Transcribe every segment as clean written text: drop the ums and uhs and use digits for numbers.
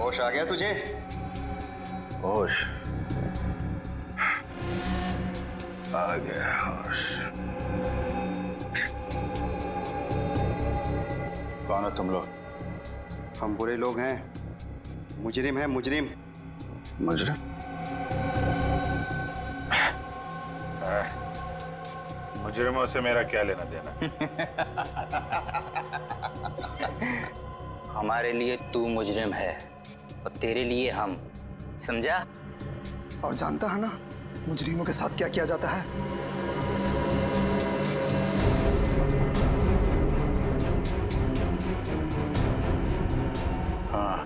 होश आ गया तुझे? होश आ गया, होश। कौन हो तुम लोग? हम बुरे लोग हैं, मुजरिम हैं, मुजरिम। मुजरिम? मुजरिमों से मेरा क्या लेना देना? हमारे लिए तू मुजरिम है और तेरे लिए हम, समझा? और जानता है ना मुजरिमों के साथ क्या किया जाता है? हाँ,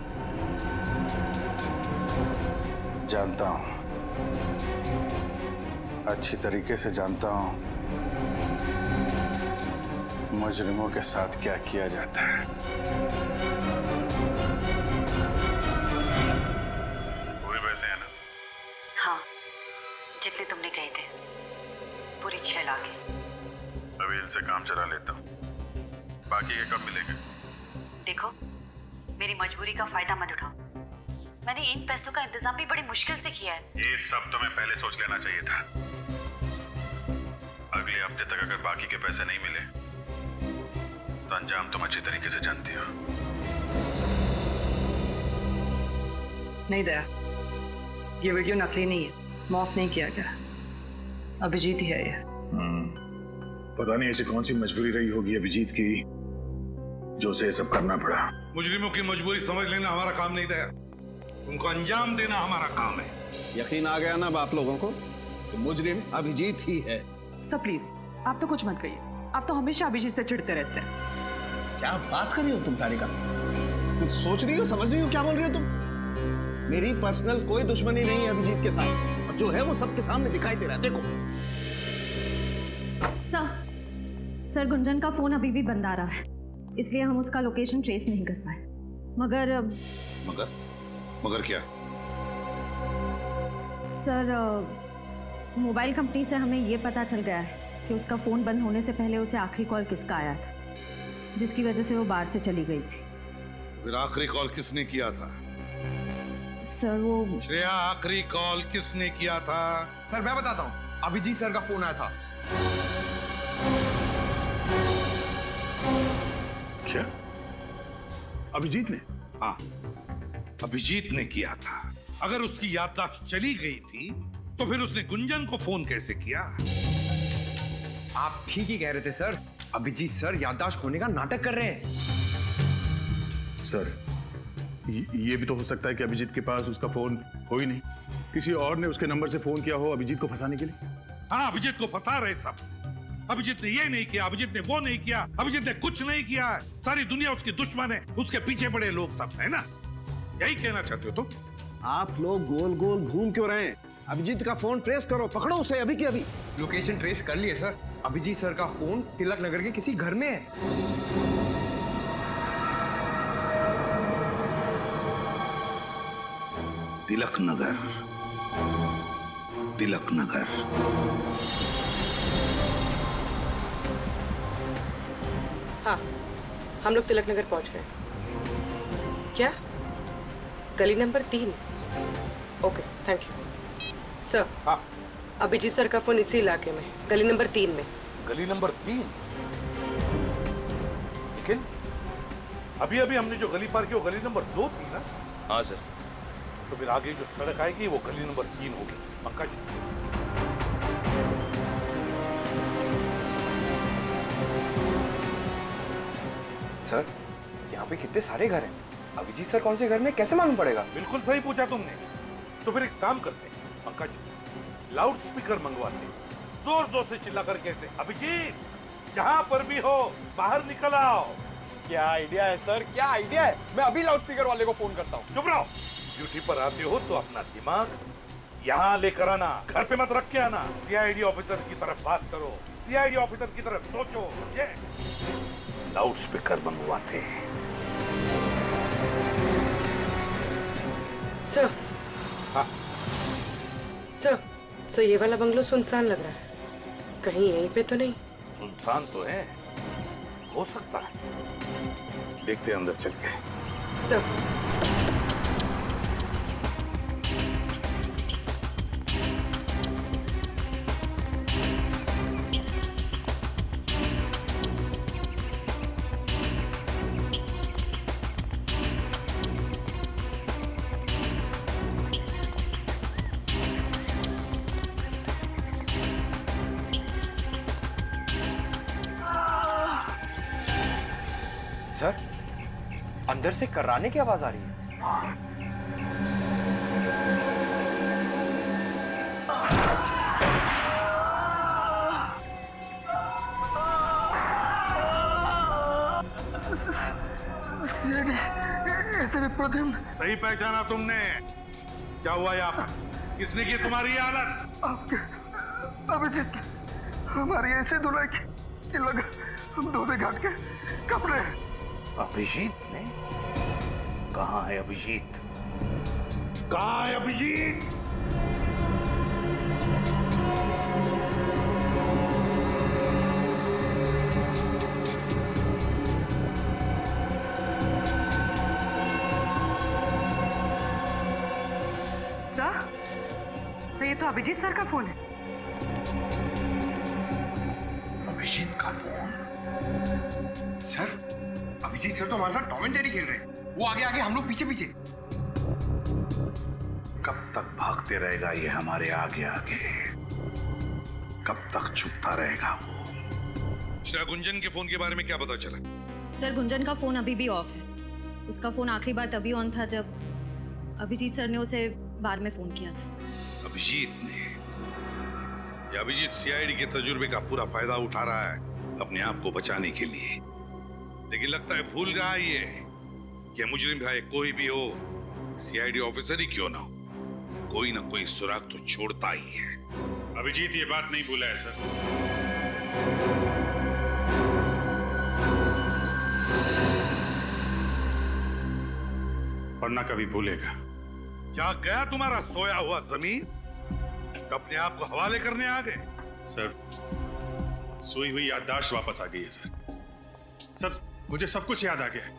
जानता हूं, अच्छी तरीके से जानता हूं मुजरिमों के साथ क्या किया जाता है। पूरे पैसे हैं ना? हाँ, जितने तुमने कहे थे, पूरी 6 लाख है। अभी इनसे काम चला लेता हूँ, बाकी के कब मिलेंगे? देखो, मेरी मजबूरी का फायदा मत उठाओ। मैंने इन पैसों का इंतजाम भी बड़ी मुश्किल से किया है। ये सब तुम्हें पहले सोच लेना चाहिए था। अगले हफ्ते तक अगर बाकी के पैसे नहीं मिले तो अंजाम तुम अच्छी तरीके से जानती हो। नहीं दया, ये वीडियो नकली नहीं है, मॉफ नहीं किया गया। अभिजीत ही है ये। पता नहीं ऐसी कौन सी मजबूरी रही होगी अभिजीत की जो उसे ये सब करना पड़ा। मुजरिमों की मजबूरी समझ लेना हमारा काम नहीं दया, उनको अंजाम देना हमारा काम है। यकीन आ गया ना आप लोगों को कि मुजरिम अभिजीत ही है। सर प्लीज, आप तो कुछ मत कहिए। आप तो हमेशा अभिजीत से चिढ़ते रहते हैं। क्या बात कर रही हो तुम तारिका? कुछ सोच रही हो, समझ रही हो क्या बोल रही हो तुम? मेरी पर्सनल कोई दुश्मनी नहीं है अभिजीत के साथ, और जो है वो सबके सामने दिखाई दे रहा है। देखो सर गुंजन का फोन अभी भी बंद आ रहा है, इसलिए हम उसका लोकेशन ट्रेस नहीं कर पाए। मगर क्या? सर मोबाइल कंपनी से हमें ये पता चल गया है कि उसका फोन बंद होने से पहले उसे आखिरी कॉल किसका आया था, जिसकी वजह से वो बाहर से चली गई थी। तो फिर आखिरी कॉल किसने किया था? सर वो श्रेया, आखिरी कॉल किसने किया था? सर मैं बताता हूँ, अभिजीत सर का फोन आया था। क्या? अभिजीत ने? हाँ, अभिजीत ने किया था। अगर उसकी याददाश्त चली गई थी तो फिर उसने गुंजन को फोन कैसे किया? आप ठीक ही कह रहे थे सर, अभिजीत सर याददाश्त खोने का नाटक कर रहे हैं। सर, ये भी तो हो सकता है कि अभिजीत के पास उसका फोन हो ही नहीं, किसी और ने उसके नंबर से फोन किया हो अभिजीत को फंसाने के लिए। हाँ, अभिजीत को फंसा रहे सब। अभिजीत ने ये नहीं किया, अभिजीत ने वो नहीं किया, अभिजीत ने कुछ नहीं किया है। सारी दुनिया उसकी दुश्मन है, उसके पीछे पड़े लोग सब, है ना? यही कहना चाहते हो तुम? आप लोग गोल गोल घूम क्यों रहे हैं? अभिजीत का फोन ट्रेस करो, पकड़ो उसे अभी के अभी। लोकेशन ट्रेस कर लिए सर, अभिजीत सर का फोन तिलक नगर के किसी घर में है। तिलक नगर, तिलक नगर। हाँ, हम लोग तिलक नगर पहुंच गए। क्या? गली number 3? Okay, thank you sir. हाँ, अभिजीत सर का फोन इसी इलाके में, गली नंबर 3 में। गली नंबर 3? लेकिन अभी अभी हमने जो गली पार की वो गली नंबर 2 थी ना? हाँ सर। तो फिर आगे जो सड़क आएगी वो गली नंबर 3 होगी। पंकज, सर यहाँ पे कितने सारे घर हैं, अभिजीत सर कौन से घर में कैसे मालूम पड़ेगा? बिल्कुल सही पूछा तुमने। तो फिर एक काम करते हैं पंकज, लाउड स्पीकर मंगवाते, जोर जोर से चिल्ला कर कहते, अभिजीत जहां पर भी हो बाहर निकल आओ। क्या आइडिया है सर, क्या आइडिया है। मैं अभी लाउड स्पीकर वाले को फोन करता हूँ। चुप रहो। ड्यूटी पर आते हो तो अपना दिमाग यहाँ लेकर आना, घर पे मत रख के आना। सीआईडी ऑफिसर की तरफ बात करो, सीआईडी ऑफिसर की तरफ सोचो, समझे? लाउड स्पीकर मंगवाते हैं। सर। हाँ। सर ये वाला बंगलो सुनसान लग रहा है, कहीं यहीं पे तो नहीं? सुनसान तो है, हो सकता है। देखते हैं अंदर चल के। सर सर, अंदर से कर्राने की आवाज आ रही है। सही पहचाना तुमने? क्या हुआ यहाँ पर? किसने की तुम्हारी ये हालत? अभिजीत, हमारी ऐसे धुलाई की लगा हम धोबे घाट के कपड़े। अभिजीत ने? कहाँ है अभिजीत? कहाँ है अभिजीत? सर, ये तो अभिजीत सर का फोन है। अभिजीत का फोन? सर, अभिजीत सर तो हमारे साथ टॉम एंड जेरी खेल रहे हैं। वो आगे आगे, हम लोग पीछे पीछे। कब तक भागते रहेगा ये हमारे आगे आगे? कब तक छुपता रहेगा वो? श्रेया, गुंजन के फोन के बारे में क्या पता चला? सर, गुंजन का फोन अभी भी ऑफ है। उसका फोन आखिरी बार तभी ऑन था जब अभिजीत सर ने उसे बार में फोन किया था। अभिजीत ने? ये अभिजीत सीआईडी के तजुर्बे का पूरा फायदा उठा रहा है अपने आप को बचाने के लिए। लेकिन लगता है भूल रहा है ये कि मुजरिम भाई कोई भी हो, सीआईडी ऑफिसर ही क्यों ना हो, कोई ना कोई सुराग तो छोड़ता ही है। अभिजीत ये बात नहीं भूला है सर। और ना कभी भूलेगा। क्या गया तुम्हारा सोया हुआ जमीन? अपने आप को हवाले करने आ गए? सर, सोई हुई याददाश्त वापस आ गई है सर। सर, मुझे सब कुछ याद आ गया है।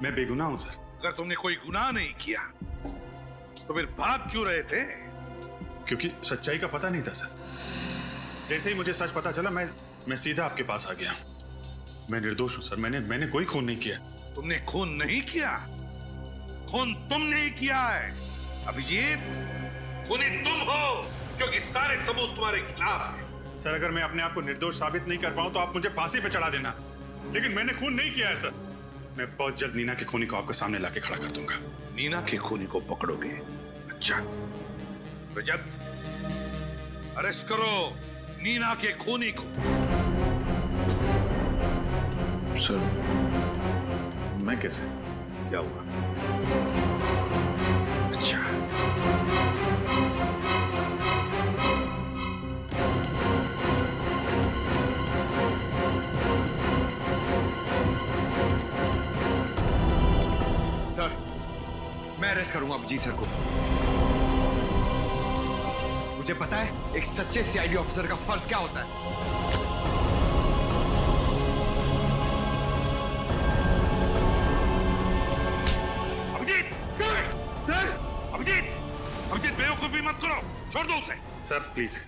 मैं बेगुनाह हूं सर। अगर तुमने कोई गुनाह नहीं किया तो फिर भाग क्यों रहे थे? क्योंकि सच्चाई का पता नहीं था सर। जैसे ही मुझे सच पता चला, मैं सीधा आपके पास आ गया। मैं निर्दोष हूं सर। मैंने कोई खून नहीं किया। तुमने खून नहीं किया? खून तुमने ही किया है अभिजीत। खूनी तुम हो, क्योंकि सारे सबूत तुम्हारे खिलाफ हैं। सर, अगर मैं अपने आप को निर्दोष साबित नहीं कर पाऊं तो आप मुझे फांसी पे चढ़ा देना, लेकिन मैंने खून नहीं किया है सर। मैं बहुत जल्द नीना के खूनी को आपके सामने लाके खड़ा कर दूंगा। नीना के खूनी को पकड़ोगे? अच्छा, रजत, अरेस्ट करो नीना के खूनी को। सर, मैं कैसे? क्या हुआ? अच्छा, सर, मैं अरेस्ट करूंगा अभिजीत सर को। मुझे पता है एक सच्चे सीआईडी ऑफिसर का फर्ज क्या होता है। अभिजीत, बेवकूफी मत करो, छोड़ दो उसे। सर प्लीज,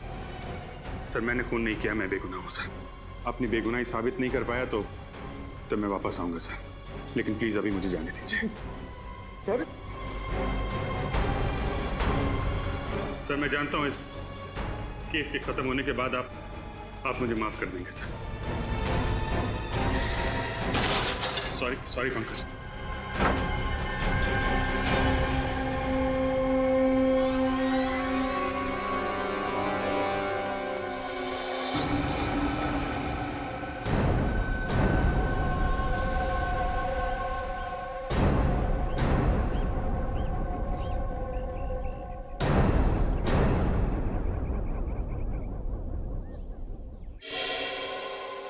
सर मैंने खून नहीं किया, मैं बेगुनाह हूं सर। अपनी बेगुनाही साबित नहीं कर पाया तो मैं वापस आऊंगा सर, लेकिन प्लीज अभी मुझे जाने दीजिए। सर, मैं जानता हूं इस केस के खत्म होने के बाद आप मुझे माफ कर देंगे सर। सॉरी पंकज।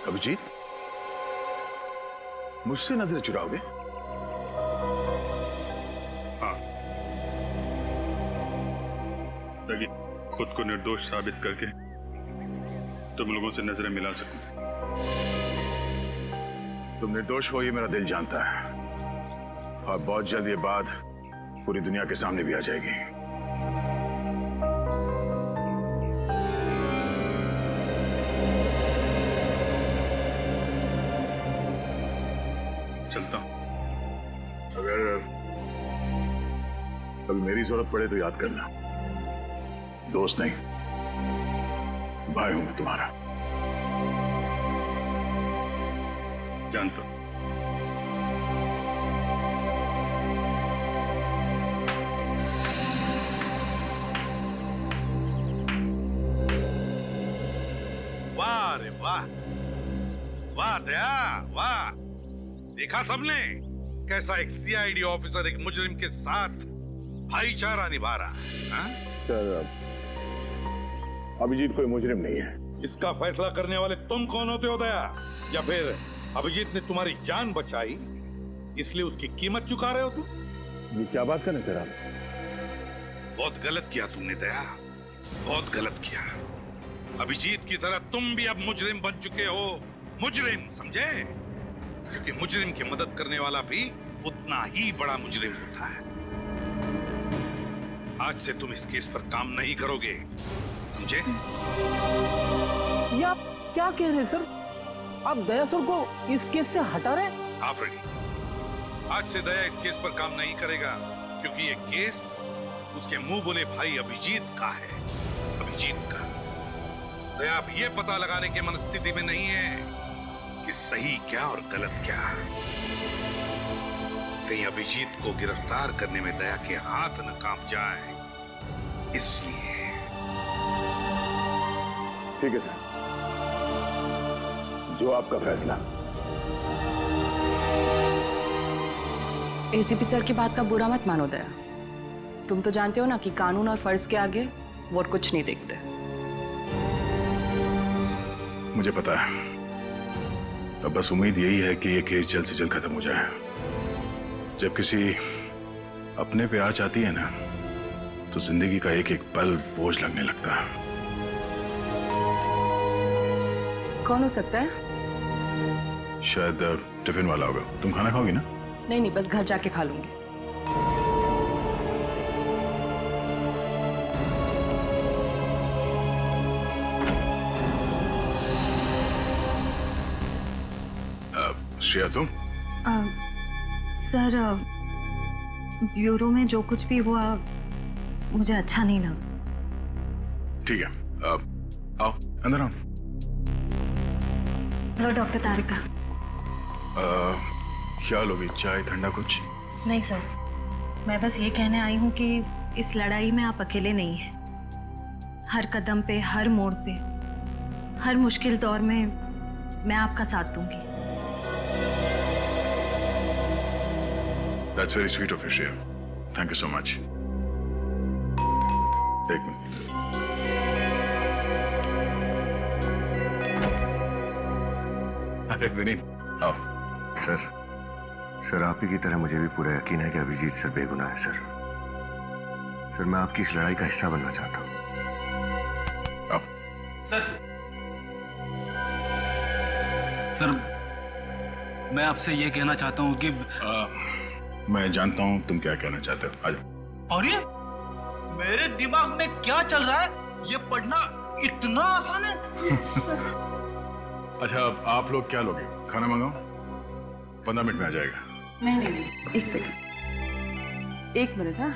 अभिजीत, मुझसे नजर चुराओगे? हाँ, ताकि खुद को निर्दोष साबित करके तुम लोगों से नजरें मिला सकूं। तुम निर्दोष हो ये मेरा दिल जानता है, और बहुत जल्द ये बात पूरी दुनिया के सामने भी आ जाएगी। चलता हूं। अगर कभी मेरी जरूरत पड़े तो याद करना, दोस्त नहीं भाई हूं मैं तुम्हारा। जानता हूं। वाह रे वाह, वाह दया वाह। देखा सबने कैसा एक सीआईडी ऑफिसर एक मुजरिम के साथ भाईचारा निभा रहा है, हाँ? सर, अभिजीत कोई मुजरिम नहीं है। इसका फैसला करने वाले तुम कौन होते हो दया? या फिर अभिजीत ने तुम्हारी जान बचाई इसलिए उसकी कीमत चुका रहे हो तुम? ये क्या बात कर रहे हैं सर आप? बहुत गलत किया तुमने दया, बहुत गलत किया। अभिजीत की तरह तुम भी अब मुजरिम बन चुके हो, मुजरिम समझे? क्योंकि मुजरिम की मदद करने वाला भी उतना ही बड़ा मुजरिम होता है। आज से तुम इस केस पर काम नहीं करोगे, समझे? ये आप क्या कह रहे हैं सर? आप दया सर को इस केस से हटा रहे हैं? हाँ फ्रेडी, आज से दया इस केस पर काम नहीं करेगा क्योंकि ये केस उसके मुंह बोले भाई अभिजीत का है, अभिजीत का। दया आप ये पता लगाने की मनस्थिति में नहीं है कि सही क्या और गलत क्या। कहीं अभिजीत को गिरफ्तार करने में दया के हाथ न कांप जाए, इसलिए। ठीक है सर, जो आपका फैसला। एसीपी सर की बात का बुरा मत मानो दया। तुम तो जानते हो ना कि कानून और फर्ज के आगे वो कुछ नहीं देखते। मुझे पता है, अब बस उम्मीद यही है कि ये केस जल्द से जल्द खत्म हो जाए। जब किसी अपने पे आँच आती है ना, तो जिंदगी का एक एक पल बोझ लगने लगता है। कौन हो सकता है? शायद टिफिन वाला होगा। तुम खाना खाओगी ना? नहीं नहीं, बस घर जाके खा लूंगी। श्रेया तुम? सर, ब्यूरो में जो कुछ भी हुआ मुझे अच्छा नहीं लगा। ठीक है, आओ अंदर आओ। हेलो डॉक्टर तारिका। क्या लोगी, चाय ठंडा कुछ? नहीं सर, मैं बस ये कहने आई हूँ कि इस लड़ाई में आप अकेले नहीं हैं। हर कदम पे, हर मोड़ पे, हर मुश्किल दौर में मैं आपका साथ दूंगी। That's very sweet of you, Shreya. Thank you so much. एक मिनट। अरे विनीत, आओ। सर आप ही की तरह मुझे भी पूरा यकीन है कि अभिजीत सर बेगुनाह है सर। सर मैं आपकी इस लड़ाई का हिस्सा बनना चाहता हूँ। आओ। सर मैं आपसे ये कहना चाहता हूँ कि मैं जानता हूँ तुम क्या कहना चाहते हो। आ जाओ। और ये मेरे दिमाग में क्या चल रहा है, ये पढ़ना इतना आसान है? अच्छा, अब आप लोग क्या लोगे? खाना मंगाओ, 15 मिनट में आ जाएगा। नहीं नहीं, एक सेकंड, एक मिनट। हाँ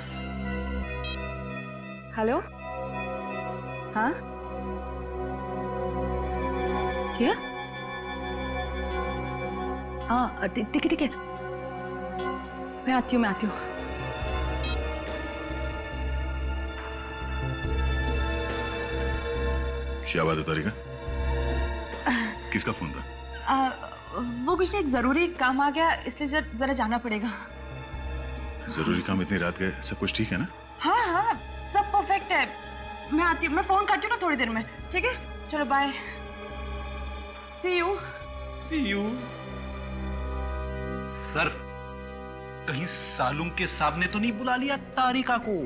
हेलो, हाँ क्या? हाँ ठीक है, मैं आती हूँ। क्या बात है तारिका? किसका फोन था? वो कुछ नहीं, एक जरूरी काम आ गया इसलिए जरा जाना पड़ेगा। जरूरी काम इतनी रात गए? सब कुछ ठीक है ना? हाँ सब परफेक्ट है। मैं आती हूँ, मैं फोन करती हूँ ना थोड़ी देर में। ठीक है, चलो बाय, सी यू। सर कहीं सालूम के साहब ने तो नहीं बुला लिया तारिका को?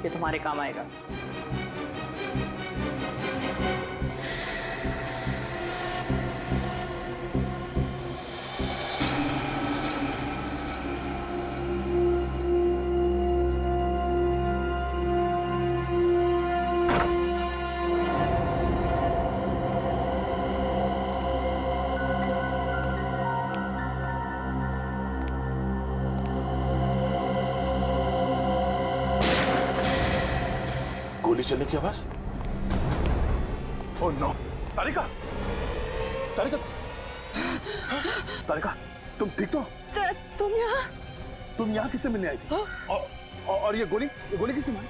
ये तुम्हारे काम आएगा। गोली चलने की आवाज। ओह नो, तारिका, तारिका, तारिका, तुम ठीक तो? तुम यहाँ किससे मिलने आई थी? और ये गोली किसने मारी?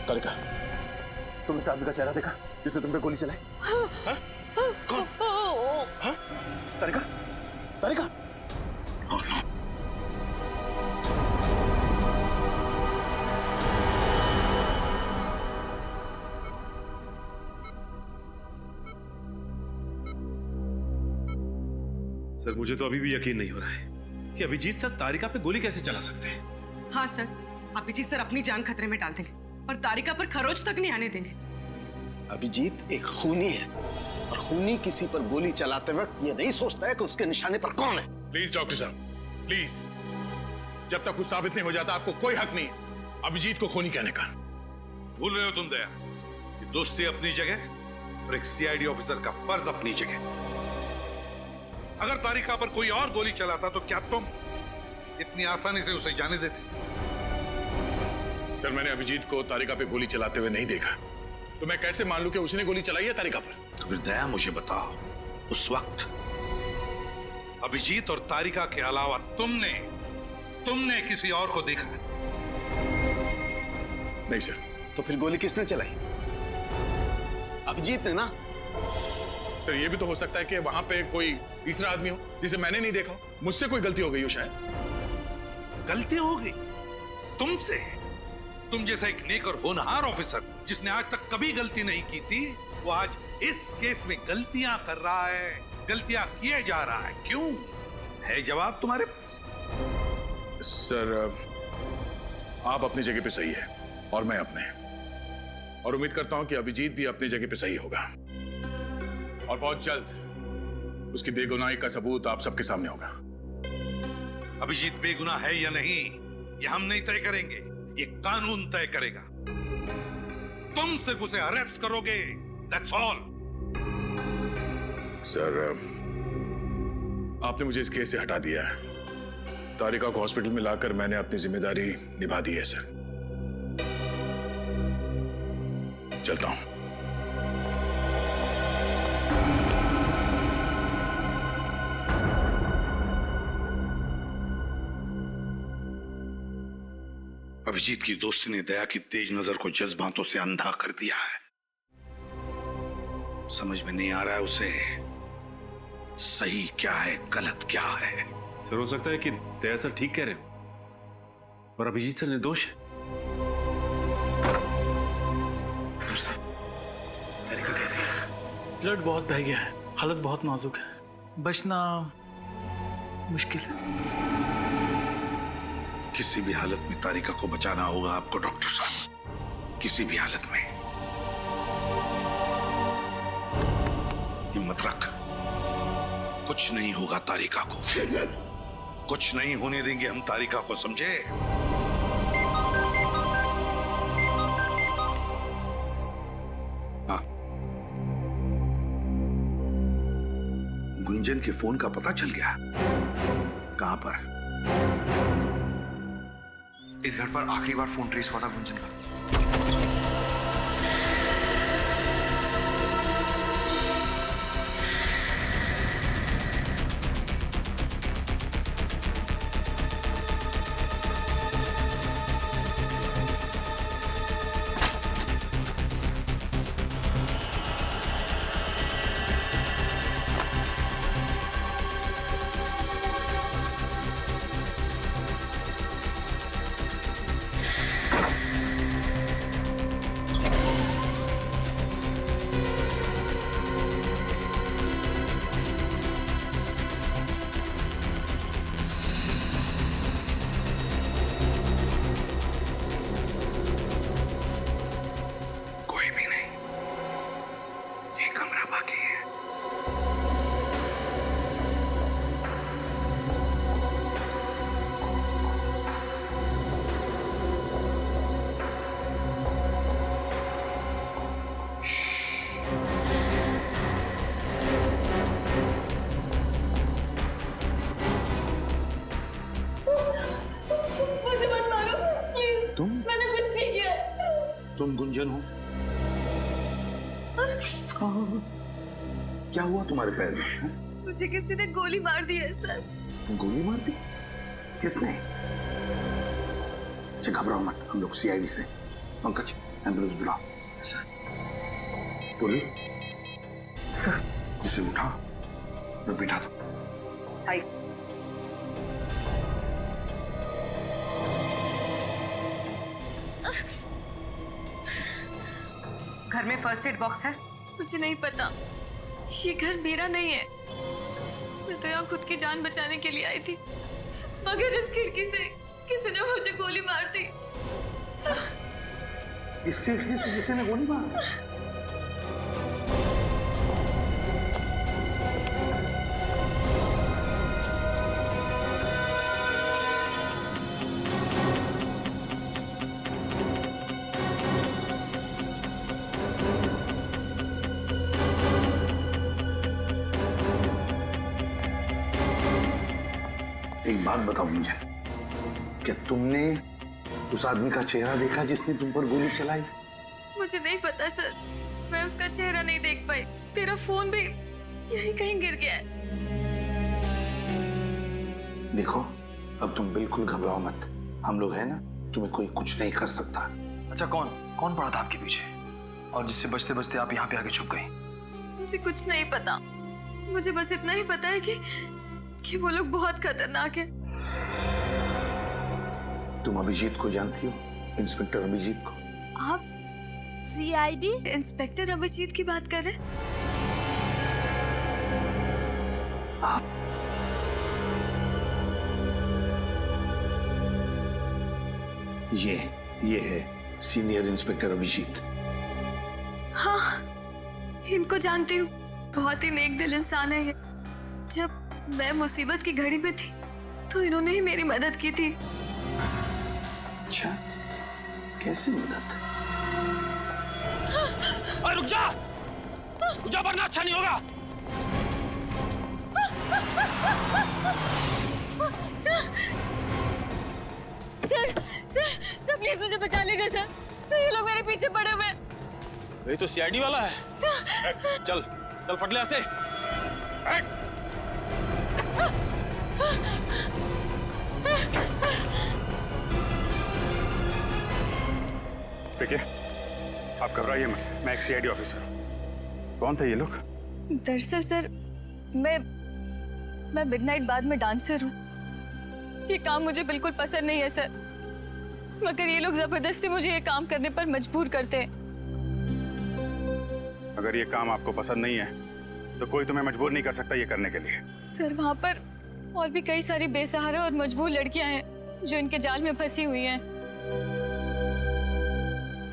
तारिका, तुमने इस आदमी का चेहरा देखा जिसने तुम पे गोली चलाई? कौन? हाँ? तारिका, तारिका, सर मुझे तो अभी भी यकीन नहीं हो रहा है कि अभिजीत सर तारिका पे गोली कैसे चला सकते हैं। हाँ सर, अभिजीत सर अपनी जान खतरे में डाल देंगे और तारिका पर खरोच तक नहीं आने देंगे। अभिजीत एक खूनी है और खूनी किसी पर गोली चलाते वक्त ये नहीं सोचता है कि उसके निशाने पर कौन है। प्लीज डॉक्टर साहब, प्लीज, जब तक कुछ साबित नहीं हो जाता आपको कोई हक नहीं है अभिजीत को खूनी कहने का। भूल रहे हो तुम दया कि दोस्ती अपनी जगह और एक सीआईडी ऑफिसर का फर्ज अपनी जगह। अगर तारिका पर कोई और गोली चलाता तो क्या तुम इतनी आसानी से उसे जाने देते? सर मैंने अभिजीत को तारिका पे गोली चलाते हुए नहीं देखा, तो मैं कैसे मान लूं कि उसने गोली चलाई है तारिका पर? तो फिर दया मुझे बताओ, उस वक्त अभिजीत और तारिका के अलावा तुमने किसी और को देखा? नहीं सर। तो फिर गोली किसने चलाई? अभिजीत ने ना। सर ये भी तो हो सकता है कि वहां पे कोई तीसरा आदमी हो जिसे मैंने नहीं देखा, मुझसे कोई गलती हो गई हो शायद। गलती हो गई तुमसे? तुम जैसा एक नेक और होनहार ऑफिसर जिसने आज तक कभी गलती नहीं की थी, वो आज इस केस में गलतियां कर रहा है, गलतियां किए जा रहा है। क्यों? है जवाब तुम्हारे पास? सर आप अपनी जगह पे सही है और मैं अपने, और उम्मीद करता हूं कि अभिजीत भी अपनी जगह पे सही होगा और बहुत जल्द उसकी बेगुनाही का सबूत आप सबके सामने होगा। अभिजीत बेगुनाह है या नहीं ये हम नहीं तय करेंगे, ये कानून तय करेगा। तुम सिर्फ उसे अरेस्ट करोगे, दैट्स ऑल। सर आपने मुझे इस केस से हटा दिया है। तारिका को हॉस्पिटल में लाकर मैंने अपनी जिम्मेदारी निभा दी है सर। चलता हूं। अभिजीत की दोस्ती ने दया की तेज नजर को जज्बातों से अंधा कर दिया है। समझ में नहीं आ रहा है उसे सही क्या है, गलत क्या है। सर हो सकता है कि दया सर ठीक कह रहे हो और अभिजीत सर निर्दोष है। तारिका कैसी है? ब्लड बहुत बह गया है, हालत बहुत नाजुक है, बचना मुश्किल है। किसी भी हालत में तारिका को बचाना होगा आपको डॉक्टर साहब, किसी भी हालत में। हिम्मत रख, कुछ नहीं होगा तारिका को, कुछ नहीं होने देंगे हम तारिका को, समझे? हाँ, गुंजन के फोन का पता चल गया? कहां पर? इस घर पर आखिरी बार फोन ट्रेस हुआ था गुंजन का। सूजन हो? क्या हुआ तुम्हारे पैर में? मुझे किसी ने गोली मार दी है सर। गोली मार दी? किसने? अच्छा घबराओ मत, हम लोग सीआईडी से। पंकज एम्बुलेंस बुलाओ। सर बोलिए। सर इसे उठाओ, मैं बिठा दो। घर में फर्स्ट एड बॉक्स है? मुझे नहीं पता, ये घर मेरा नहीं है। मैं तो यहाँ खुद की जान बचाने के लिए आई थी, मगर इस खिड़की से किसी ने मुझे गोली मार दी। इस खिड़की से किसी ने गोली मारा? एक बात बताओ मुझे, क्या तुमने उस आदमी का चेहरा देखा जिसने तुम पर गोली चलाई? मुझे नहीं पता सर, मैं उसका चेहरा नहीं देख पाई। तेरा फोन भी यहीं कहीं गिर गया है। देखो अब तुम बिल्कुल घबराओ मत, हम लोग हैं ना, तुम्हें कोई कुछ नहीं कर सकता। अच्छा कौन पड़ा था आपके पीछे और जिससे बचते बचते आप यहाँ पे आके छुप गई? मुझे कुछ नहीं पता, मुझे बस इतना ही पता है कि वो लोग बहुत खतरनाक है। तुम अभिजीत को जानती हो? इंस्पेक्टर अभिजीत को? आप सीआईडी इंस्पेक्टर अभिजीत की बात कर रहे हैं? ये है सीनियर इंस्पेक्टर अभिजीत। हाँ, इनको जानती हूँ, बहुत ही नेक दिल इंसान है ये। जब मैं मुसीबत की घड़ी में थी तो इन्होंने ही मेरी मदद की थी। अच्छा, कैसी मदद? और रुक जा वरना अच्छा नहीं होगा। सर प्लीज मुझे बचा लीजिए सर। सर ये लोग मेरे पीछे पड़े हुए हैं। ये तो सीआईडी वाला है। चल फट ले ऐसे। देखिए आप घबराइए मत, मैं एक सीआईडी ऑफिसर हूं। कौन थे ये लोग? दरअसल सर मैं मिडनाइट बार में डांसर हूँ। ये काम मुझे बिल्कुल पसंद नहीं है सर, मगर ये लोग जबरदस्ती मुझे ये काम करने पर मजबूर करते हैं। अगर ये काम आपको पसंद नहीं है तो कोई तुम्हें मजबूर नहीं कर सकता ये करने के लिए। सर वहाँ पर और भी कई सारी बेसहारा और मजबूर लड़कियां हैं जो इनके जाल में फंसी हुई हैं।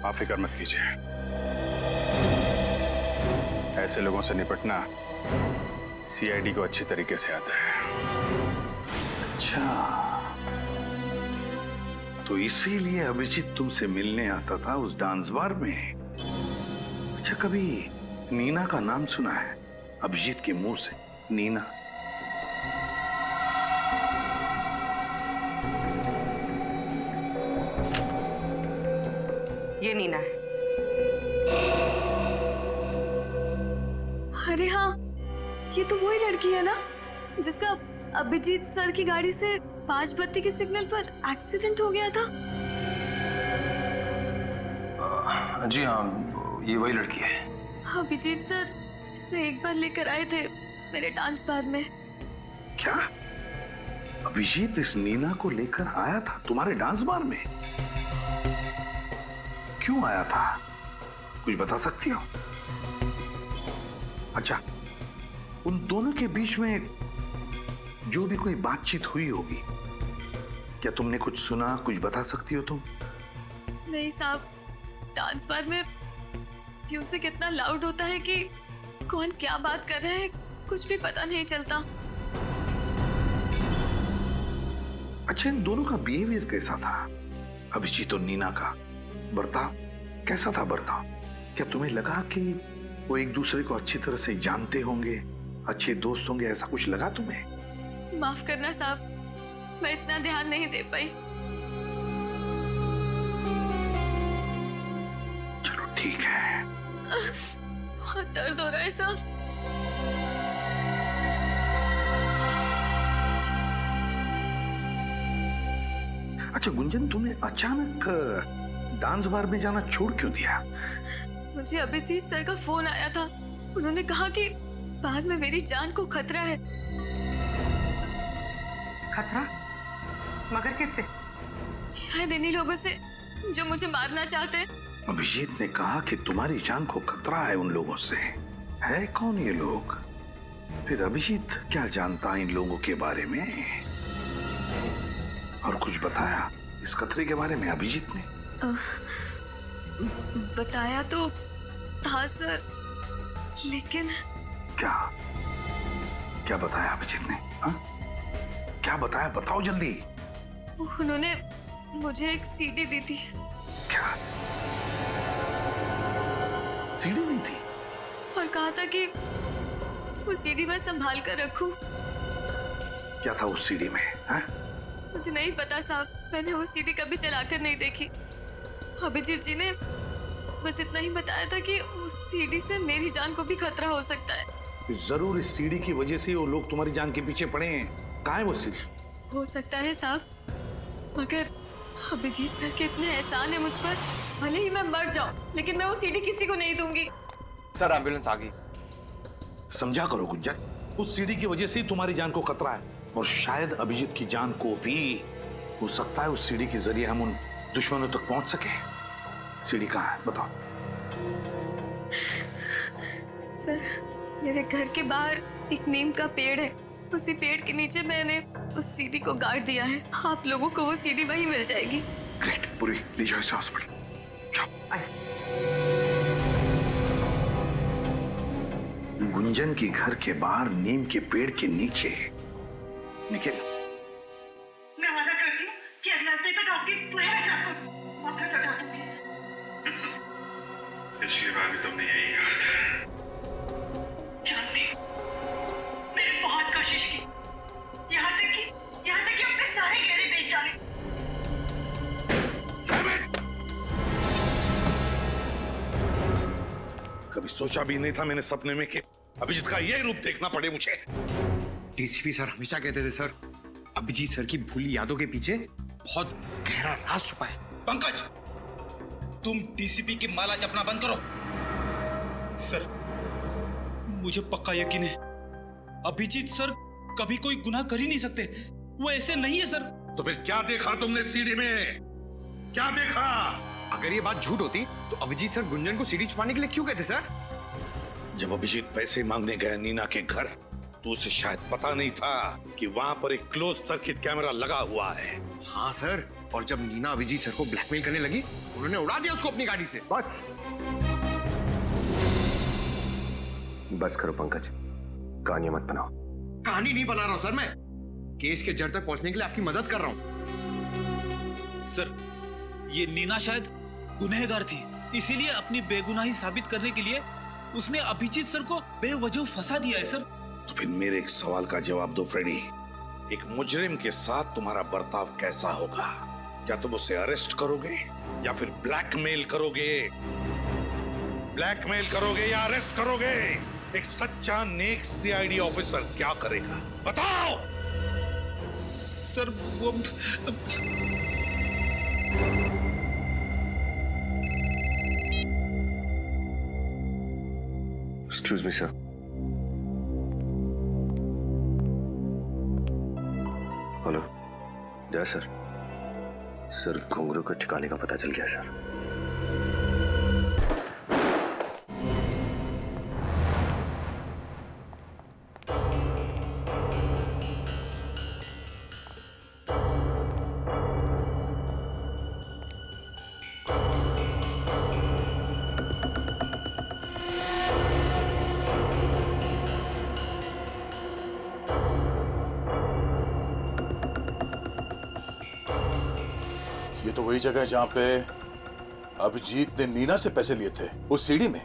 आप फिक्र मत कीजिए, ऐसे लोगों से निपटना सीआईडी को अच्छी तरीके से आता है। अच्छा, तो इसीलिए अभिजीत तुमसे मिलने आता था उस डांस बार में। अच्छा, कभी नीना का नाम सुना है? अभिजीत के मुंह से नीना। ये नीना है। अरे हाँ, ये तो वही लड़की है ना जिसका अभिजीत सर की गाड़ी से 5 बत्ती के सिग्नल पर एक्सीडेंट हो गया था। जी हाँ, ये वही लड़की है। अभिजीत सर इसे एक बार लेकर आए थे मेरे डांस बार में। क्या अभिजीत इस नीना को लेकर आया था तुम्हारे डांस बार में? क्यों आया था, कुछ बता सकती हो? अच्छा, उन दोनों के बीच में जो भी कोई बातचीत हुई होगी, क्या तुमने कुछ सुना, कुछ बता सकती हो तुम? नहीं साहब, डांस बार में म्यूजिक इतना लाउड होता है कि कौन क्या बात कर रहा है कुछ भी पता नहीं चलता। अच्छा, इन दोनों का बिहेवियर कैसा था? अभिजीत और नीना का बर्ताव कैसा था? बर्ताव क्या तुम्हें लगा कि वो एक दूसरे को अच्छी तरह से जानते होंगे, अच्छे दोस्त होंगे, ऐसा कुछ लगा तुम्हें? माफ करना साहब, मैं इतना ध्यान नहीं दे पाई। चलो ठीक है। बहुत दर्द हो रहा है साहब। अच्छा गुंजन, तूने अचानक डांस बार में जाना छोड़ क्यों दिया? मुझे अभिजीत सर का फोन आया था। उन्होंने कहा कि बाद में मेरी जान को खतरा है। खतरा? मगर किससे? शायद इन्हीं लोगों से जो मुझे मारना चाहते हैं। अभिजीत ने कहा कि तुम्हारी जान को खतरा है उन लोगों से। है कौन ये लोग? फिर अभिजीत क्या जानता है इन लोगों के बारे में? और कुछ बताया इस खतरे के बारे में अभिजीत ने? बताया तो था सर, लेकिन क्या क्या बताया अभिजीत ने? हा? क्या बताया, बताओ जल्दी। उन्होंने मुझे एक सीडी दी थी। क्या सीडी नहीं थी? और कहा था कि वो सीडी मैं संभाल कर रखूं। क्या था उस सीडी में? हा? मुझे नहीं पता साहब, मैंने वो सीडी कभी चलाकर नहीं देखी। अभिजीत जी ने बस इतना ही बताया था कि उस सीडी से मेरी जान को भी खतरा हो सकता है। जरूर इस सीडी की वजह से वो लोग तुम्हारी जान के पीछे पड़े हैं। कहाँ है वो सीडी? हो सकता है साहब, मगर अभिजीत सर के इतने एहसान है मुझ पर, भले ही मैं मर जाऊं लेकिन मैं वो सीडी किसी को नहीं दूंगी। सर एम्बुलेंस आ गई। समझा करो गुंजन, उस सीडी की वजह से ही तुम्हारी जान को खतरा है। और शायद अभिजीत की जान को भी हो सकता है उस सीडी के जरिए हम उन दुश्मनों तक पहुंच सके। सीडी कहाँ है बताओ? सर मेरे घर के बाहर एक नीम का पेड़ है, उसी पेड़ के नीचे मैंने उस सीडी को गाड़ दिया है। आप लोगों को वो सीडी वहीं मिल जाएगी। ग्रेट, पूरी ले जाओ इसे हॉस्पिटल। जाओ। गुंजन के घर के बाहर नीम के पेड़ के नीचे निकल। मैं वादा करती हूँ कि अगले हफ्ते तक आपकी पूरे साथ वापस लौटा दूंगी। पिछली बार भी तुमने यही कहा था। जानती हूँ, मैंने बहुत कोशिश की, यहाँ तक कि अपने सारे गहरे बेच डाले। कभी सोचा भी नहीं था मैंने सपने में कि अभिजीत का ये रूप देखना पड़े मुझे। डीसीपी सर हमेशा कहते थे सर, अभिजीत सर की भूली यादों के पीछे बहुत गहरा राज छुपा है। पंकज, तुम डीसीपी की माला जपना बंद करो। सर मुझे पक्का यकीन है अभिजीत सर कभी कोई गुनाह कर ही नहीं सकते। वो ऐसे नहीं है सर। तो फिर क्या देखा तुमने सीडी में? क्या देखा? अगर ये बात झूठ होती तो अभिजीत सर गुंजन को सीडी छुपाने के लिए क्यों कहते सर? जब अभिजीत पैसे मांगने गया नीना के घर तो उसे शायद पता नहीं था कि वहां पर एक क्लोज सर्किट कैमरा लगा हुआ है। हाँ सर, और जब नीना अभिजीत सर को ब्लैकमेल करने लगी उन्होंने उड़ा दिया उसको अपनी गाड़ी से। बस करो पंकज, कहानी मत बनाओ। कहानी नहीं बना रहा हूं सर, मैं केस के जड़ तक पहुंचने के लिए आपकी मदद कर रहा हूं। सर ये नीना शायद गुनहगार थी, इसीलिए अपनी बेगुनाही साबित करने के लिए उसने अभिजीत सर को बेवजह फंसा दिया है सर। तो फिर मेरे एक सवाल का जवाब दो फ्रेडी, एक मुजरिम के साथ तुम्हारा बर्ताव कैसा होगा? क्या तुम उसे अरेस्ट करोगे या फिर ब्लैकमेल करोगे? ब्लैकमेल करोगे या अरेस्ट करोगे? एक सच्चा नेक सीआईडी ऑफिसर क्या करेगा बताओ? सर वो एक्सक्यूज मी सर। हेलो जय सर। सर घुंघरू के ठिकाने का पता चल गया सर। ये तो वही जगह है जहां पे अभिजीत ने नीना से पैसे लिए थे, उस सीडी में।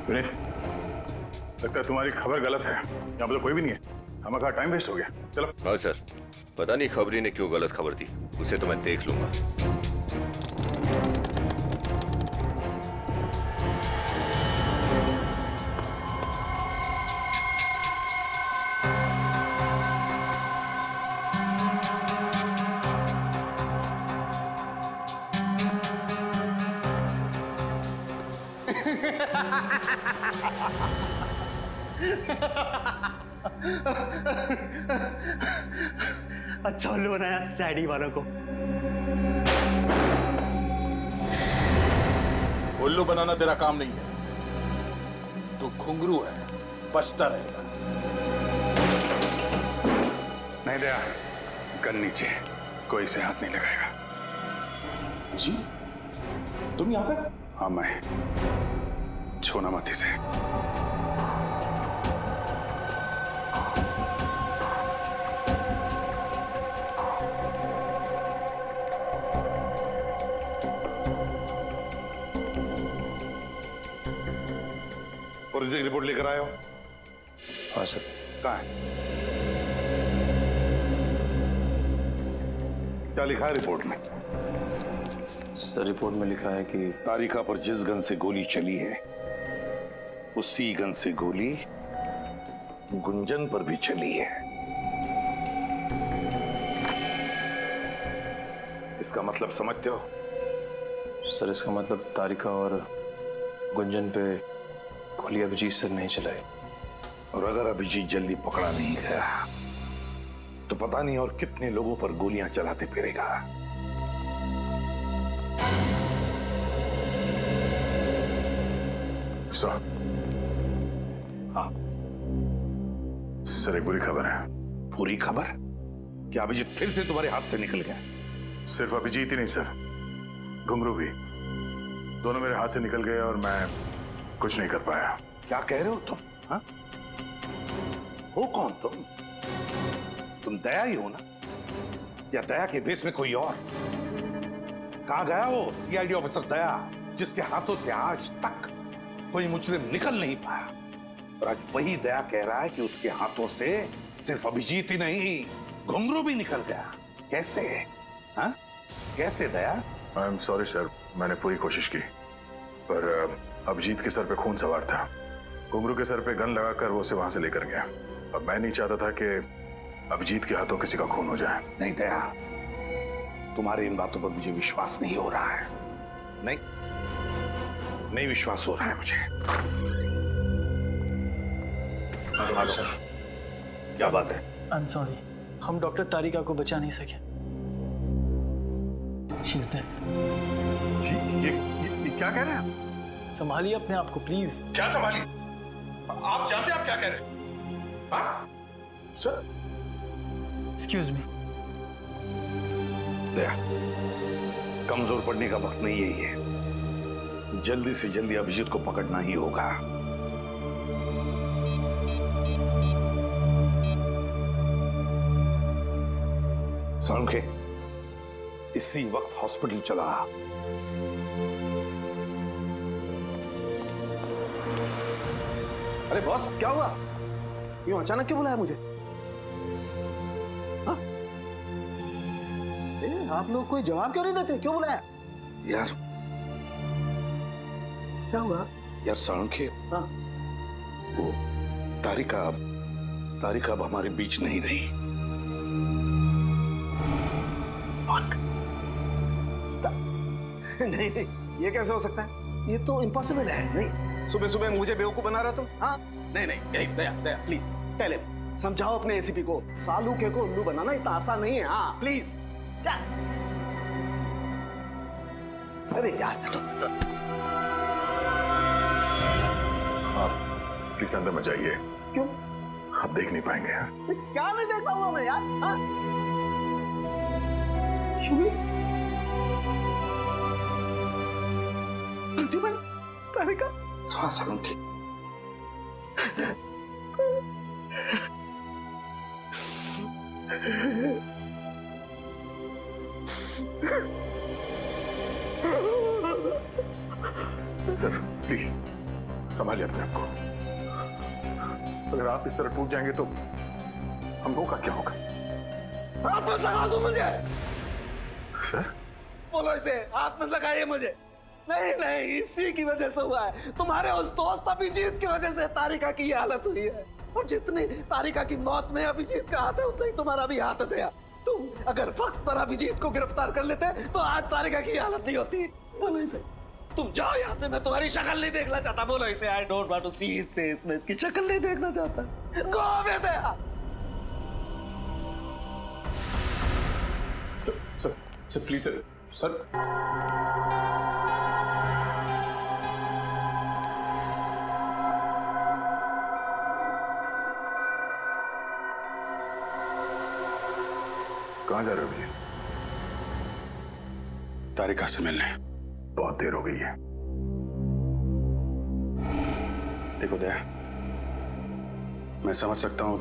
विनय, लगता है तुम्हारी खबर गलत है। यहाँ पे तो कोई भी नहीं है, हमारा टाइम वेस्ट हो गया। चलो। हाँ सर, पता नहीं खबरी ने क्यों गलत खबर दी, उसे तो मैं देख लूंगा। अच्छा उल्लू बनाया सैडी वालों को। उल्लू बनाना तेरा काम नहीं है, तू घुंघरू है, बचता रहेगा। नहीं दया, गन नीचे, कोई से हाथ नहीं लगाएगा। जी तुम यहाँ पे? हाँ मैं, छूना मत इसे। फोरेंसिक रिपोर्ट लेकर आए हो? हाँ सर। कहाँ है? क्या लिखा है रिपोर्ट में? सर रिपोर्ट में लिखा है कि तारिका पर जिस गन से गोली चली है उसी गन से गोली गुंजन पर भी चली है। इसका मतलब समझते हो? सर इसका मतलब तारिका और गुंजन पे गोली अभिजीत सर नहीं चलाई। और अगर अभिजीत जल्दी पकड़ा नहीं गया तो पता नहीं और कितने लोगों पर गोलियां चलाते फिरेगा। सर, हाँ सर एक बुरी खबर है। पूरी खबर? क्या अभिजीत फिर से तुम्हारे हाथ से निकल गया? सिर्फ अभिजीत ही नहीं सर, घुंघरू भी, दोनों मेरे हाथ से निकल गए और मैं कुछ नहीं कर पाया। क्या कह रहे हो तुम? हाँ? हो कौन तुम? तुम दया ही हो ना? या दया के बेस में कोई और? कहां गया वो सीआईडी ऑफिसर दया जिसके हाथों से आज तक कोई मुजरिम निकल नहीं पाया? और आज वही दया कह रहा है कि उसके हाथों से सिर्फ अभिजीत ही नहीं, घुंघरू भी निकल गया। कैसे? हाँ? कैसे दया? आई एम सॉरी सर, मैंने पूरी कोशिश की, पर अभिजीत के सर पे खून सवार था। घुंघरू के सर पे गन लगाकर वो उसे वहां से लेकर गया। अब मैं नहीं चाहता था कि अभिजीत के हाथों किसी का खून हो जाए। नहीं दया, तुम्हारी इन बातों पर मुझे विश्वास नहीं हो रहा है। नहीं विश्वास हो रहा है मुझे। हेलो सर, क्या बात है? आई एम सॉरी, हम डॉक्टर तारिका को बचा नहीं सके। She is dead. ये क्या कह रहे हैं? संभालिए अपने आप को प्लीज। क्या संभालिए? आप जानते हैं आप क्या कह रहे हैं? हाँ? Sir excuse me. दया, कमजोर पड़ने का वक्त नहीं यही है। जल्दी से जल्दी अभिजीत को पकड़ना ही होगा। सालुंखे, इसी वक्त हॉस्पिटल चला। अरे बॉस क्या हुआ? यूं अचानक क्यों बुलाया मुझे? हाँ? आप लोग कोई जवाब क्यों नहीं देते? क्यों बुलाया? यार क्या हुआ? यार सालुंखे, हाँ? वो तारिका अब हमारे बीच नहीं रही। नहीं नहीं, ये कैसे हो सकता है? ये तो इम्पॉसिबल है। नहीं, सुबह सुबह मुझे बेवकूफ बना रहा तुम? हाँ? नहीं नहीं, दया दया प्लीज टेल हिम, समझाओ अपने एसीपी को, सालूके को उल्लू बनाना इतना आसान नहीं है। हाँ प्लीज। अरे यार आप प्लीज अंदर मत जाइए। क्यों? आप देख नहीं पाएंगे। क्या नहीं देख पाऊंगा मैं यार? हाँ? क्यों? तारिका? हाँ सालुंखे, सर प्लीज संभालिए अपने आप को। अगर आप इस तरह टूट जाएंगे तो हम लोगों का क्या होगा? हाथ मत लगा दो मुझे। सर बोलो इसे, हाथ मत लगाइए मुझे। नहीं नहीं, इसी की वजह से हुआ है। तुम्हारे उस दोस्त अभिजीत की वजह से तारिका की ये हालत हुई है। और जितनी तारिका की मौत में अभिजीत का हाथ है, उतना ही तुम्हारा भी हाथ है। तुम अगर वक्त पर अभिजीत को गिरफ्तार कर लेते तो आज तारिका की हालत नहीं होती। बोलो इसे, तुम जाओ यहाँ से। मैं तुम्हारी शक्ल नहीं देखना चाहता। बोलो इसे, I don't want to see his face. मैं इसकी शक्ल नहीं देखना चाहता। Go away there. Sir please sir. कहाँ जा रहे हो भैया? तारिका से मिलने। बहुत देर हो गई है। देखो दया, मैं समझ सकता हूं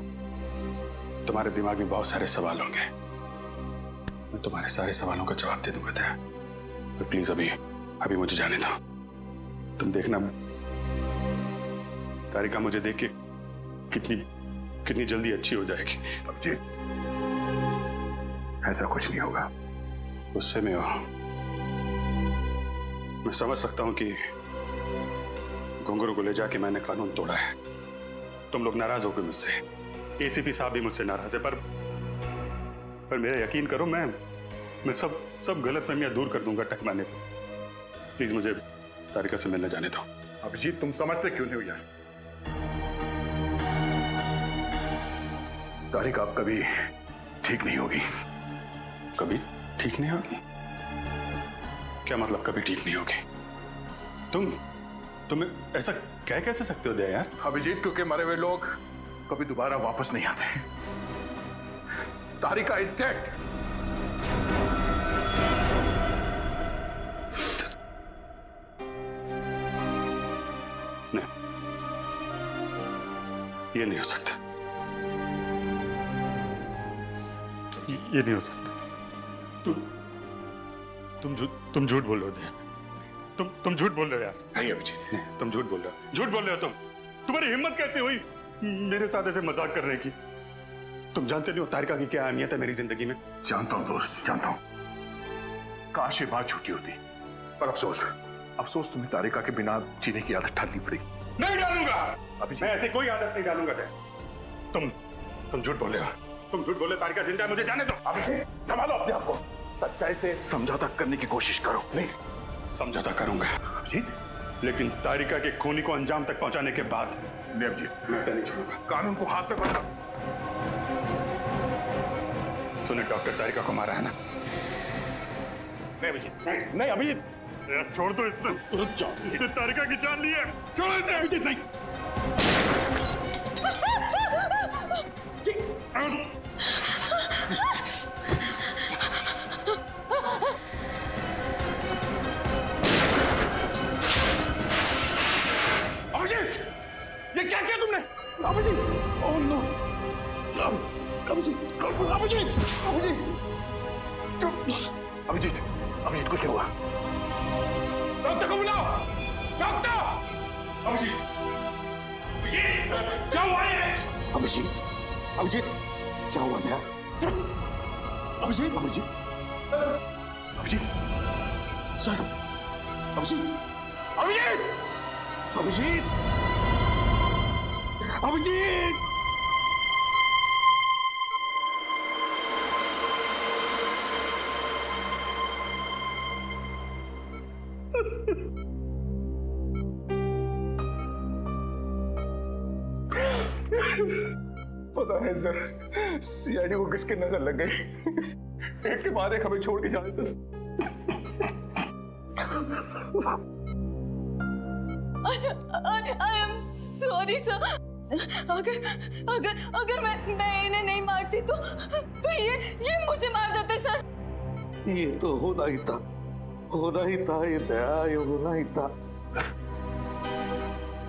तुम्हारे दिमाग में बहुत सारे सवाल होंगे। मैं तुम्हारे सारे सवालों का जवाब दे दूंगा दया, पर प्लीज अभी मुझे जाने दो। तुम देखना तारिका मुझे देख के कितनी जल्दी अच्छी हो जाएगी। अभिजीत, ऐसा कुछ नहीं होगा। गुस्से में हो। मैं समझ सकता हूं कि घुंघरू को ले जाके मैंने कानून तोड़ा है। तुम लोग नाराज होगे मुझसे, एसीपी साहब भी मुझसे नाराज है, पर मेरा यकीन करो, मैं सब गलतफहमियां दूर कर दूंगा टकराने पर। प्लीज मुझे तारिका से मिलने जाने दो। अभिजीत, तुम समझते क्यों नहीं हो यार? तारिका अब कभी ठीक नहीं होगी। कभी ठीक नहीं होगी? क्या मतलब कभी ठीक नहीं होगी? तुम ऐसा कह कैसे सकते हो दया यार? अभिजीत, क्योंकि मरे हुए लोग कभी दोबारा वापस नहीं आते। तारिका इज डेड। नहीं, ये नहीं हो सकता। ये नहीं हो सकता। तुम झूठ बोल रहे हो दया। तुम झूठ बोल रहे हो यार। नहीं अभिजीत, नहीं, तुम झूठ बोल रहे हो। झूठ बोल रहे हो तुम्हारी हिम्मत कैसे हुई मेरे साथ ऐसे मजाक करने की? तुम जानते नहीं हो तारिका की क्या अहमियत है मेरी जिंदगी में। जानता हूं दोस्त, जानता हूं। काश ये बात झूठी होती, पर अफसोस तुम्हें तारिका के बिना जीने की आदत डालनी पड़ेगी। नहीं डालूंगा अभिजीत, मैं ऐसे कोई आदत नहीं डालूंगा। तुम झूठ बोले हो। तुम झूठ बोले। तारिका जिंदा है, मुझे जाने दो। अभिजीत, संभालो अपने आप को। सच्चाई से समझौता करने की कोशिश करो। नहीं, समझौता करूंगा अभिजीत, लेकिन तारिका के खूनी को अंजाम तक पहुंचाने के बाद। नहीं अभिजीत, मैं ऐसा नहीं छोड़ूंगा। कानून को हाथ में पकड़ो। सुने, डॉक्टर तारिका को मारा है ना? नहीं अभिजीत, नहीं अभिजीत, छोड़ दो इसने तारिका की जान ली है। छोड़ो इसे। अभिजीत नहीं। अभिजीत, ये क्या किया तुमने? अभिजीत, ओह नो, अभिजीत, अभिजीत, अभिजीत, अभिजीत, कुछ नहीं हुआ। डॉक्टर को बुलाओ। डॉक्टर! अभिजीत, अभिजीत, क्या हुआ है? अभिजीत, अभिजीत, क्या हुआ क्या? अभिजीत, अभिजीत, अभिजीत, सर, अभिजीत, अभिजीत, अभिजीत, अभिजीत। पता नहीं सर, सीआईडी को किसकी नजर लग गई। एक के बाद एक हमें छोड़ के जाए sir. I am sorry sir. अगर मैं इन्हें नहीं मारती तो ये मुझे मार देते सर। ये तो होना ही था, होना ही था। ये दया, ये होना ही था।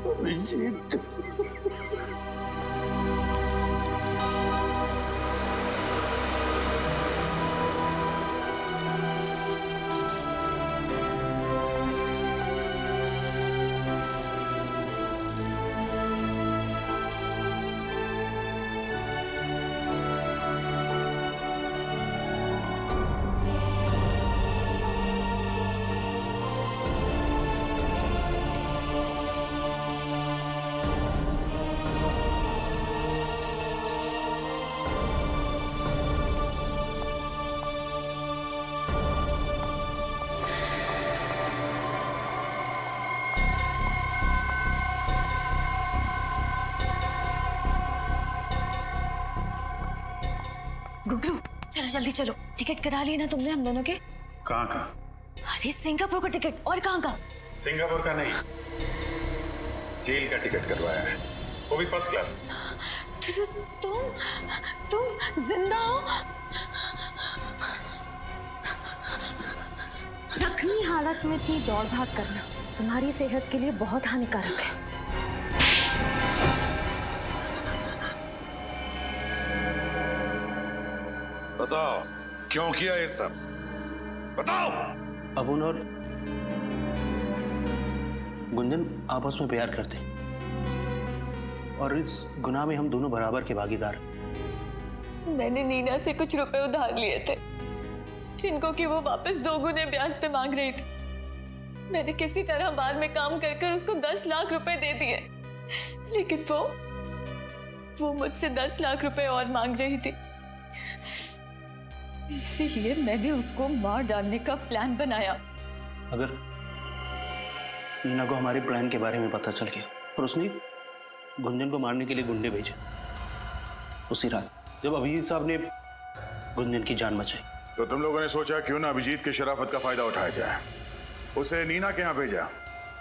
अभिजीत, जल्दी चलो। टिकट करा ली ना तुमने हम दोनों के? कहाँ का? अरे सिंगापुर का टिकट, और कहाँ का? सिंगापुर का नहीं, जेल का टिकट करवाया है, वो भी फर्स्ट क्लास। तुम जिंदा हो? जख्मी हालत में इतनी दौड़ भाग करना तुम्हारी सेहत के लिए बहुत हानिकारक है। बताओ क्यों किया ये सब, बताओ। अबुन और गुंजन आपस में प्यार करते और इस गुनाह में हम दोनों बराबर के भागीदार। मैंने नीना से कुछ रुपए उधार लिए थे जिनको कि वो वापस 2 गुने ब्याज पे मांग रही थी। मैंने किसी तरह बाद में काम कर कर उसको 10 लाख रुपए दे दिए, लेकिन वो मुझसे 10 लाख रुपए और मांग रही थी। इसीलिए मैंने उसको मार डालने का प्लान बनाया। अगर नीना को हमारे प्लान के बारे में पता चल गया और उसने गुंजन को मारने के लिए गुंडे भेजे, उसी रात जब अभिजीत साहब ने गुंजन की जान बचाई, तो तुम लोगों ने सोचा क्यों ना अभिजीत की शराफत का फायदा उठाया जाए, उसे नीना के यहाँ भेजा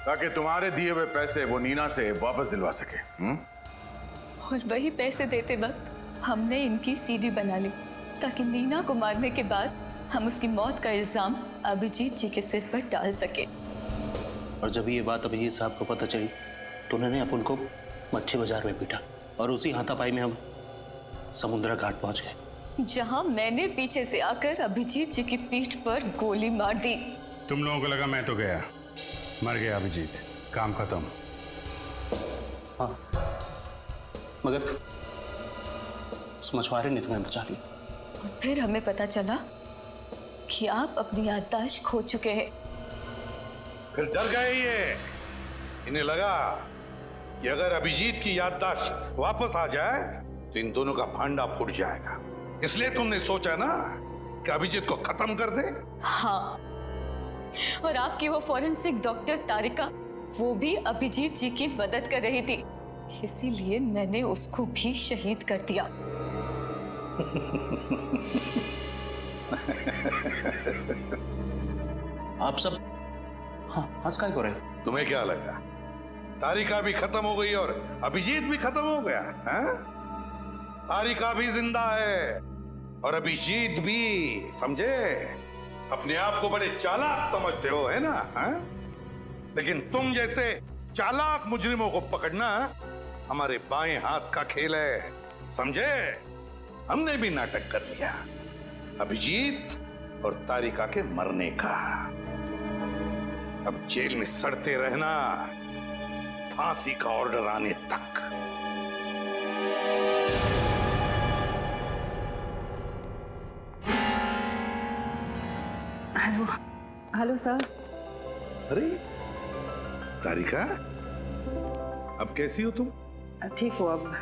ताकि तुम्हारे दिए हुए पैसे वो नीना से वापस दिलवा सके। और वही पैसे देते वक्त हमने इनकी सीडी बना ली ताकि नीना को मारने के बाद हम उसकी मौत का इल्जाम अभिजीत जी के सिर पर डाल सके। और जब ये बात अभिजीत साहब को पता चली तो उन्होंने अपन को मच्छी बाजार में पीटा और उसी हाथापाई में हम समुद्रा घाट पहुंच गए, जहां मैंने पीछे से आकर अभिजीत जी की पीठ पर गोली मार दी। तुम लोगों को लगा मैं तो गया, मर गया अभिजीत, काम खत्म। हाँ, मगर उस मछुआरे ने तुम्हें बचा लिया। और फिर हमें पता चला कि आप अपनी याददाश्त खो चुके हैं। फिर डर गए ये, इन्हें लगा कि अगर अभिजीत की याददाश्त वापस आ जाए तो इन दोनों का भांडा फूट जाएगा, इसलिए तुमने सोचा ना कि अभिजीत को खत्म कर दे। हाँ, और आपकी वो फॉरेंसिक डॉक्टर तारिका, वो भी अभिजीत जी की मदद कर रही थी, इसीलिए मैंने उसको भी शहीद कर दिया। आप सब हंस काहे को रहे? तुम्हें क्या लगा तारिका भी खत्म हो गई और अभिजीत भी खत्म हो गया है? तारिका भी जिंदा है और अभिजीत भी, समझे? अपने आप को बड़े चालाक समझते हो, है ना? है? लेकिन तुम जैसे चालाक मुजरिमों को पकड़ना हमारे बाएं हाथ का खेल है, समझे? हमने भी नाटक कर लिया अभिजीत और तारिका के मरने का। अब जेल में सड़ते रहना फांसी का ऑर्डर आने तक। Hello hello sir. अरे तारिका, अब कैसी हो तुम? ठीक हो अब?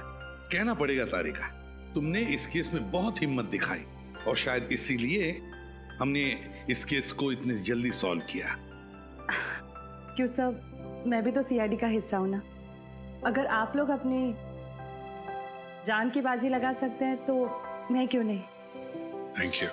कहना पड़ेगा तारिका, तुमने इस केस में बहुत हिम्मत दिखाई और शायद इसीलिए हमने इस केस को इतनी जल्दी सॉल्व किया। क्यों सर, मैं भी तो सीआईडी का हिस्सा हूं ना। अगर आप लोग अपनी जान की बाजी लगा सकते हैं तो मैं क्यों नहीं। Thank you.